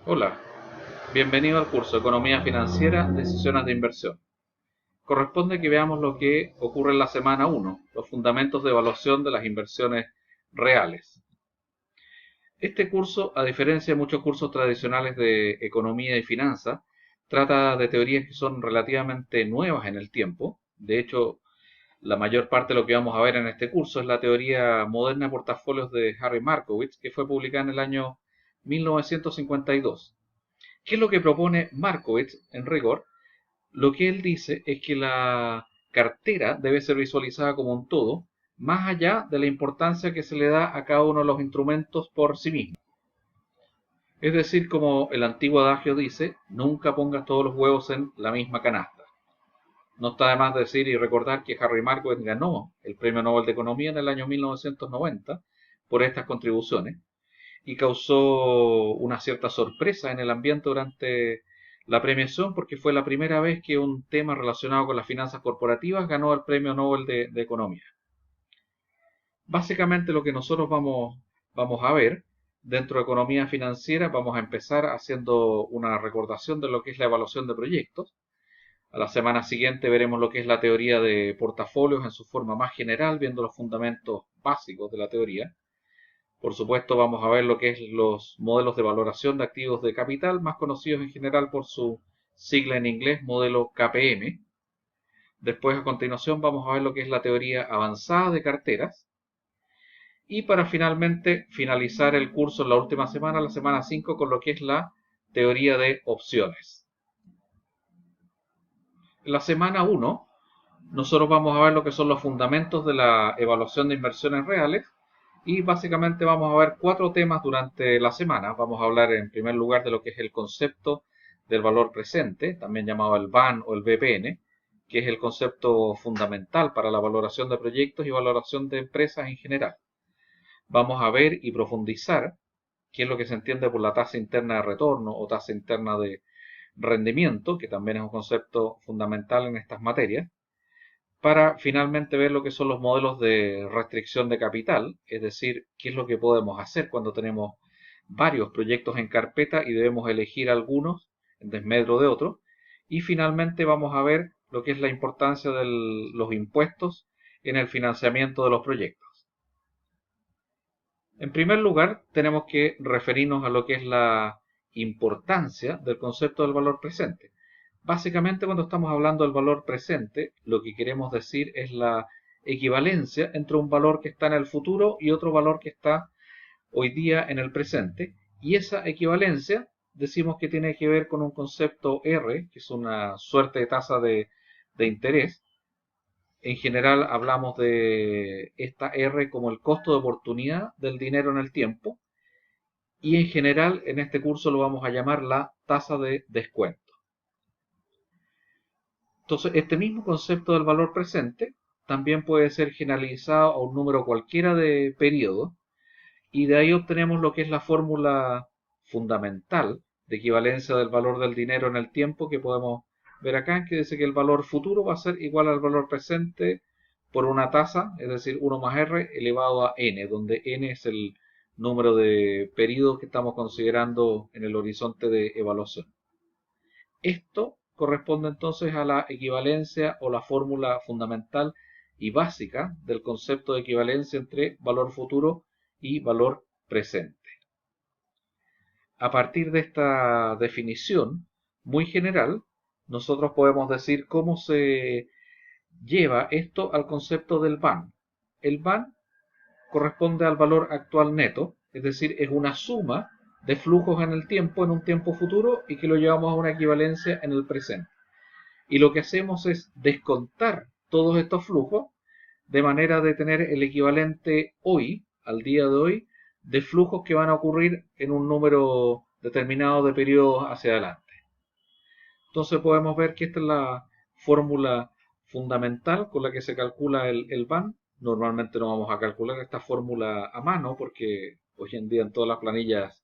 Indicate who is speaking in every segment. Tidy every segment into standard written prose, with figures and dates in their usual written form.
Speaker 1: Hola, bienvenido al curso Economía Financiera, Decisiones de Inversión. Corresponde que veamos lo que ocurre en la semana 1, los fundamentos de evaluación de las inversiones reales. Este curso, a diferencia de muchos cursos tradicionales de economía y finanzas, trata de teorías que son relativamente nuevas en el tiempo. De hecho, la mayor parte de lo que vamos a ver en este curso es la teoría moderna de portafolios de Harry Markowitz, que fue publicada en el año 1952. ¿Qué es lo que propone Markowitz en rigor? Lo que él dice es que la cartera debe ser visualizada como un todo, más allá de la importancia que se le da a cada uno de los instrumentos por sí mismo. Es decir, como el antiguo adagio dice, nunca pongas todos los huevos en la misma canasta. No está de más decir y recordar que Harry Markowitz ganó el Premio Nobel de Economía en el año 1990 por estas contribuciones y causó una cierta sorpresa en el ambiente durante la premiación porque fue la primera vez que un tema relacionado con las finanzas corporativas ganó el Premio Nobel de Economía. Básicamente lo que nosotros vamos a ver dentro de economía financiera, vamos a empezar haciendo una recordación de lo que es la evaluación de proyectos. A la semana siguiente veremos lo que es la teoría de portafolios en su forma más general, viendo los fundamentos básicos de la teoría. Por supuesto, vamos a ver lo que es los modelos de valoración de activos de capital, más conocidos en general por su sigla en inglés, modelo KPM. Después, a continuación, vamos a ver lo que es la teoría avanzada de carteras. Y para finalmente finalizar el curso en la última semana, la semana 5, con lo que es la teoría de opciones. En la semana 1, nosotros vamos a ver lo que son los fundamentos de la evaluación de inversiones reales. Y básicamente vamos a ver 4 temas durante la semana. Vamos a hablar en primer lugar de lo que es el concepto del valor presente, también llamado el VAN o el VPN, que es el concepto fundamental para la valoración de proyectos y valoración de empresas en general. Vamos a ver y profundizar qué es lo que se entiende por la tasa interna de retorno o tasa interna de rendimiento, que también es un concepto fundamental en estas materias, para finalmente ver lo que son los modelos de restricción de capital, es decir, qué es lo que podemos hacer cuando tenemos varios proyectos en carpeta y debemos elegir algunos en desmedro de otros. Y finalmente vamos a ver lo que es la importancia de los impuestos en el financiamiento de los proyectos. En primer lugar, tenemos que referirnos a lo que es la importancia del concepto del valor presente. Básicamente, cuando estamos hablando del valor presente, lo que queremos decir es la equivalencia entre un valor que está en el futuro y otro valor que está hoy día en el presente. Y esa equivalencia decimos que tiene que ver con un concepto R, que es una suerte de tasa de interés. En general hablamos de esta R como el costo de oportunidad del dinero en el tiempo. Y en general en este curso lo vamos a llamar la tasa de descuento. Entonces, este mismo concepto del valor presente también puede ser generalizado a un número cualquiera de periodos y de ahí obtenemos lo que es la fórmula fundamental de equivalencia del valor del dinero en el tiempo que podemos ver acá, que dice que el valor futuro va a ser igual al valor presente por una tasa, es decir, 1 más r elevado a n, donde n es el número de periodos que estamos considerando en el horizonte de evaluación. Esto corresponde entonces a la equivalencia o la fórmula fundamental y básica del concepto de equivalencia entre valor futuro y valor presente. A partir de esta definición muy general, nosotros podemos decir cómo se lleva esto al concepto del VAN. El VAN corresponde al valor actual neto, es decir, es una suma de flujos en el tiempo, en un tiempo futuro, y que lo llevamos a una equivalencia en el presente. Y lo que hacemos es descontar todos estos flujos de manera de tener el equivalente hoy, al día de hoy, de flujos que van a ocurrir en un número determinado de periodos hacia adelante. Entonces podemos ver que esta es la fórmula fundamental con la que se calcula el VAN. Normalmente no vamos a calcular esta fórmula a mano porque hoy en día en todas las planillas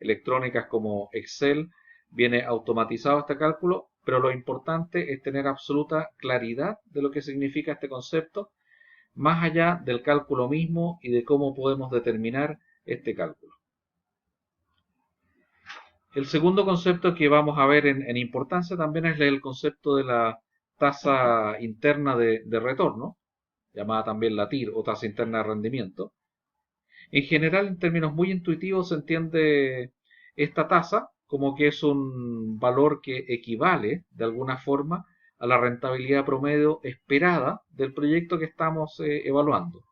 Speaker 1: electrónicas como Excel viene automatizado este cálculo, pero lo importante es tener absoluta claridad de lo que significa este concepto, más allá del cálculo mismo y de cómo podemos determinar este cálculo. El segundo concepto que vamos a ver en importancia también es el concepto de la tasa interna de retorno, llamada también la TIR o tasa interna de rendimiento. En general, en términos muy intuitivos, se entiende esta tasa como que es un valor que equivale de alguna forma a la rentabilidad promedio esperada del proyecto que estamos evaluando.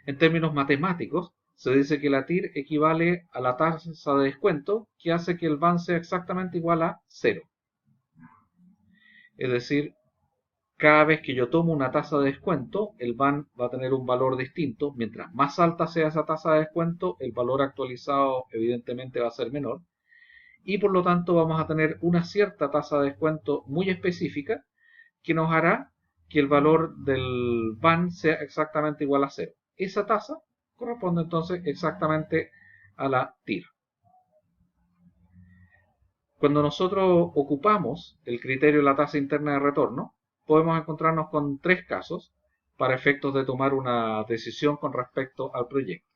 Speaker 1: En términos matemáticos, se dice que la TIR equivale a la tasa de descuento que hace que el VAN sea exactamente igual a cero. Es decir, cada vez que yo tomo una tasa de descuento, el VAN va a tener un valor distinto. Mientras más alta sea esa tasa de descuento, el valor actualizado evidentemente va a ser menor. Y por lo tanto vamos a tener una cierta tasa de descuento muy específica que nos hará que el valor del VAN sea exactamente igual a cero. Esa tasa corresponde entonces exactamente a la TIR. Cuando nosotros ocupamos el criterio de la tasa interna de retorno, podemos encontrarnos con tres casos para efectos de tomar una decisión con respecto al proyecto.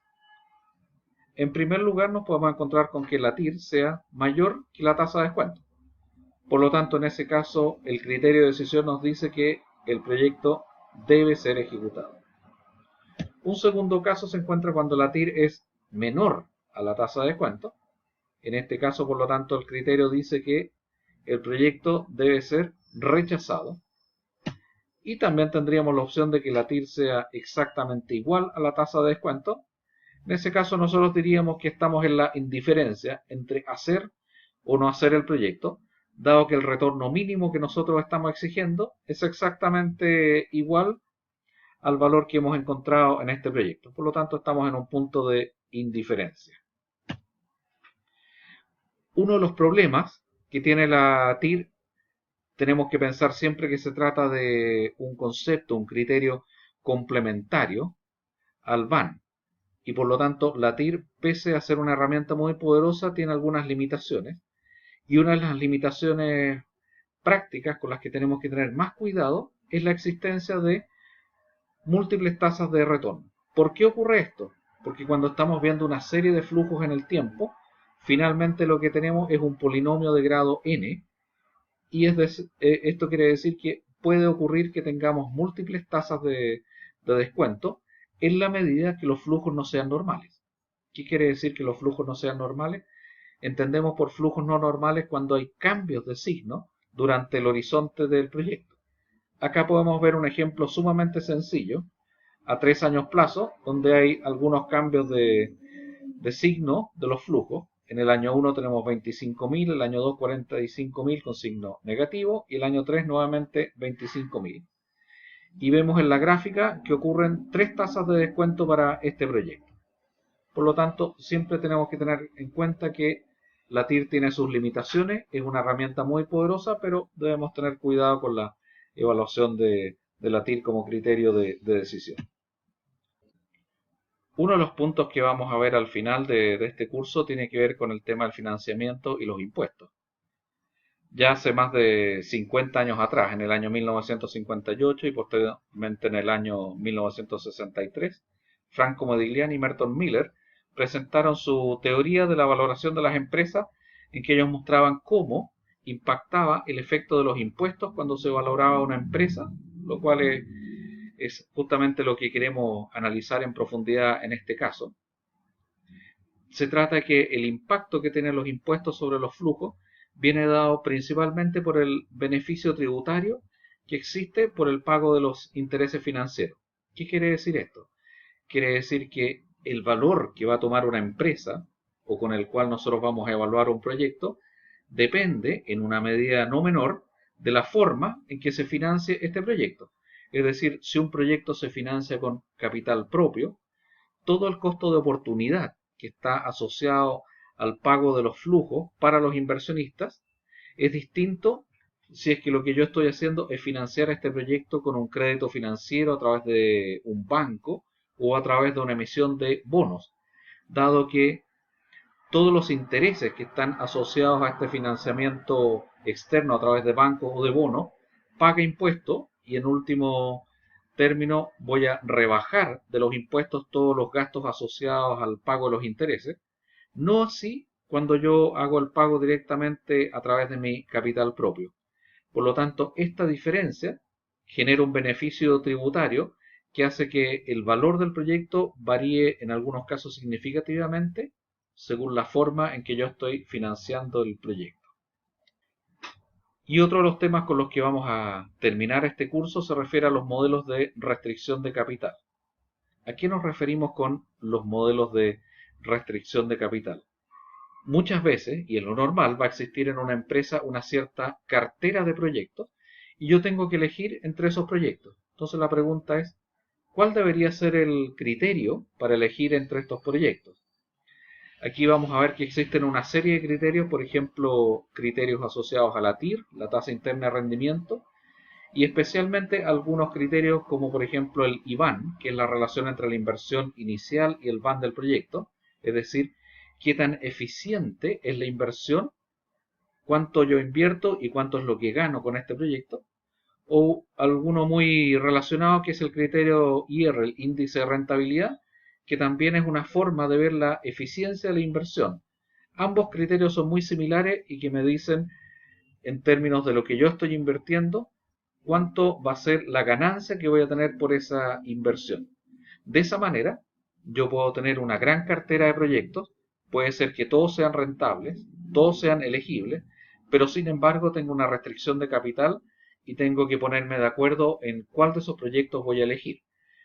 Speaker 1: En primer lugar, nos podemos encontrar con que la TIR sea mayor que la tasa de descuento. Por lo tanto, en ese caso, el criterio de decisión nos dice que el proyecto debe ser ejecutado. Un segundo caso se encuentra cuando la TIR es menor a la tasa de descuento. En este caso, por lo tanto, el criterio dice que el proyecto debe ser rechazado. Y también tendríamos la opción de que la TIR sea exactamente igual a la tasa de descuento. En ese caso, nosotros diríamos que estamos en la indiferencia entre hacer o no hacer el proyecto, dado que el retorno mínimo que nosotros estamos exigiendo es exactamente igual al valor que hemos encontrado en este proyecto. Por lo tanto, estamos en un punto de indiferencia. Uno de los problemas que tiene la TIR, tenemos que pensar siempre que se trata de un concepto, un criterio complementario al VAN. Y por lo tanto, la TIR, pese a ser una herramienta muy poderosa, tiene algunas limitaciones. Y una de las limitaciones prácticas con las que tenemos que tener más cuidado es la existencia de múltiples tasas de retorno. ¿Por qué ocurre esto? Porque cuando estamos viendo una serie de flujos en el tiempo, finalmente lo que tenemos es un polinomio de grado n, y esto quiere decir que puede ocurrir que tengamos múltiples tasas de descuento en la medida que los flujos no sean normales. ¿Qué quiere decir que los flujos no sean normales? Entendemos por flujos no normales cuando hay cambios de signo durante el horizonte del proyecto. Acá podemos ver un ejemplo sumamente sencillo, a 3 años plazo, donde hay algunos cambios de signo de los flujos. En el año 1 tenemos 25.000, el año 2 45.000 con signo negativo y el año 3 nuevamente 25.000. Y vemos en la gráfica que ocurren 3 tasas de descuento para este proyecto. Por lo tanto, siempre tenemos que tener en cuenta que la TIR tiene sus limitaciones, es una herramienta muy poderosa, pero debemos tener cuidado con la evaluación de la TIR como criterio de decisión. Uno de los puntos que vamos a ver al final de este curso tiene que ver con el tema del financiamiento y los impuestos. Ya hace más de 50 años atrás, en el año 1958 y posteriormente en el año 1963, Franco Modigliani y Merton Miller presentaron su teoría de la valoración de las empresas, en que ellos mostraban cómo impactaba el efecto de los impuestos cuando se valoraba una empresa, lo cual es justamente lo que queremos analizar en profundidad en este caso. Se trata de que el impacto que tienen los impuestos sobre los flujos viene dado principalmente por el beneficio tributario que existe por el pago de los intereses financieros. ¿Qué quiere decir esto? Quiere decir que el valor que va a tomar una empresa o con el cual nosotros vamos a evaluar un proyecto depende en una medida no menor de la forma en que se financie este proyecto. Es decir, si un proyecto se financia con capital propio, todo el costo de oportunidad que está asociado al pago de los flujos para los inversionistas es distinto si es que lo que yo estoy haciendo es financiar este proyecto con un crédito financiero a través de un banco o a través de una emisión de bonos, dado que todos los intereses que están asociados a este financiamiento externo a través de bancos o de bonos paga impuestos y en último término voy a rebajar de los impuestos todos los gastos asociados al pago de los intereses. No así cuando yo hago el pago directamente a través de mi capital propio. Por lo tanto, esta diferencia genera un beneficio tributario que hace que el valor del proyecto varíe en algunos casos significativamente según la forma en que yo estoy financiando el proyecto. Y otro de los temas con los que vamos a terminar este curso se refiere a los modelos de restricción de capital. ¿A qué nos referimos con los modelos de restricción de capital? Muchas veces, y en lo normal, va a existir en una empresa una cierta cartera de proyectos y yo tengo que elegir entre esos proyectos. Entonces la pregunta es, ¿cuál debería ser el criterio para elegir entre estos proyectos? Aquí vamos a ver que existen una serie de criterios, por ejemplo, criterios asociados a la TIR, la tasa interna de rendimiento, y especialmente algunos criterios como por ejemplo el IVAN, que es la relación entre la inversión inicial y el VAN del proyecto, es decir, qué tan eficiente es la inversión, cuánto yo invierto y cuánto es lo que gano con este proyecto, o alguno muy relacionado que es el criterio IR, el índice de rentabilidad, que también es una forma de ver la eficiencia de la inversión. Ambos criterios son muy similares y que me dicen, en términos de lo que yo estoy invirtiendo, cuánto va a ser la ganancia que voy a tener por esa inversión. De esa manera, yo puedo tener una gran cartera de proyectos, puede ser que todos sean rentables, todos sean elegibles, pero sin embargo tengo una restricción de capital y tengo que ponerme de acuerdo en cuál de esos proyectos voy a elegir.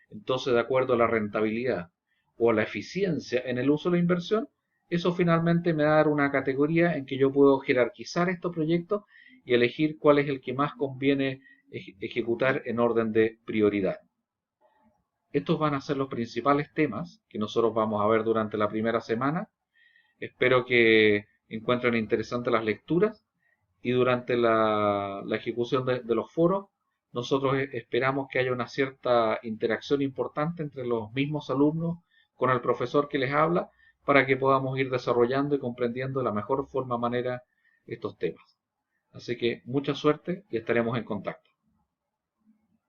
Speaker 1: Entonces, de acuerdo a la rentabilidad o a la eficiencia en el uso de la inversión, eso finalmente me va a dar una categoría en que yo puedo jerarquizar estos proyectos y elegir cuál es el que más conviene ejecutar en orden de prioridad. Estos van a ser los principales temas que nosotros vamos a ver durante la primera semana. Espero que encuentren interesantes las lecturas y durante la ejecución de los foros nosotros esperamos que haya una cierta interacción importante entre los mismos alumnos con el profesor que les habla para que podamos ir desarrollando y comprendiendo de la mejor manera estos temas. Así que mucha suerte y estaremos en contacto.